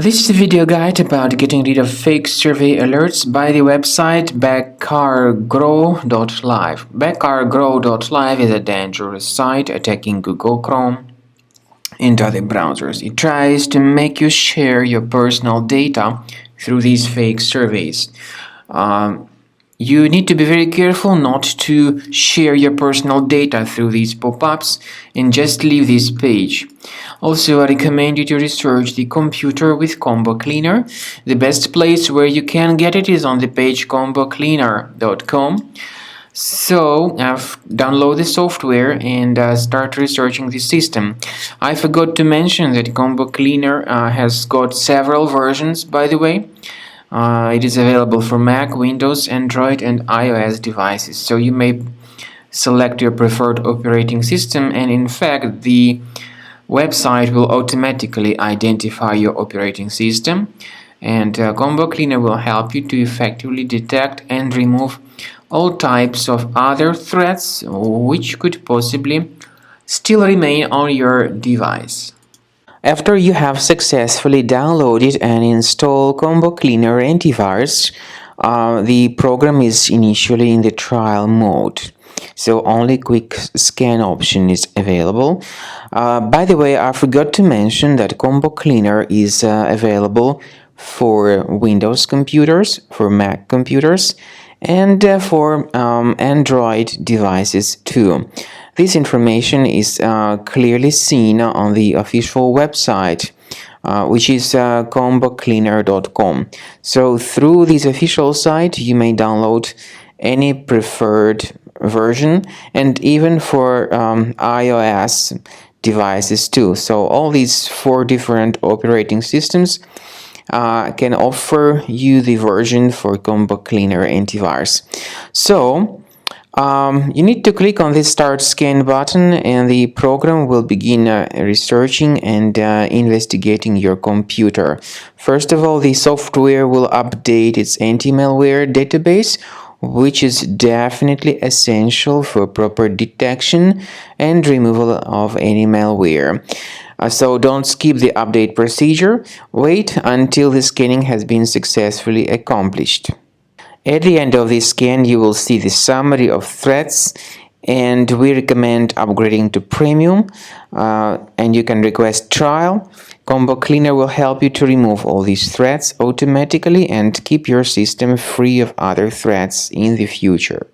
This is a video guide about getting rid of fake survey alerts by the website Bacargrow.live. Bacargrow.live is a dangerous site attacking Google Chrome and other browsers. It tries to make you share your personal data through these fake surveys. You need to be very careful not to share your personal data through these pop-ups and just leave this page. Also, I recommend you to research the computer with Combo Cleaner. The best place where you can get it is on the page combocleaner.com. So, download the software and start researching the system. I forgot to mention that Combo Cleaner has got several versions, by the way. It is available for Mac, Windows, Android, and iOS devices. So you may select your preferred operating system, and in fact, the website will automatically identify your operating system. And Combo Cleaner will help you to effectively detect and remove all types of other threats which could possibly still remain on your device. After you have successfully downloaded and installed Combo Cleaner antivirus, the program is initially in the trial mode. So only quick scan option is available. By the way, I forgot to mention that Combo Cleaner is available for Windows computers, for Mac computers, and for Android devices too. This information is clearly seen on the official website, which is combocleaner.com. So through this official site, you may download any preferred version, and even for iOS devices too. So all these 4 different operating systems can offer you the version for Combo Cleaner antivirus. So you need to click on this Start Scan button, and the program will begin researching and investigating your computer. First of all, the software will update its anti-malware database, which is definitely essential for proper detection and removal of any malware. So don't skip the update procedure. Wait until the scanning has been successfully accomplished. At the end of the scan, you will see the summary of threats, and we recommend upgrading to Premium, and you can request trial. Combo Cleaner will help you to remove all these threats automatically and keep your system free of other threats in the future.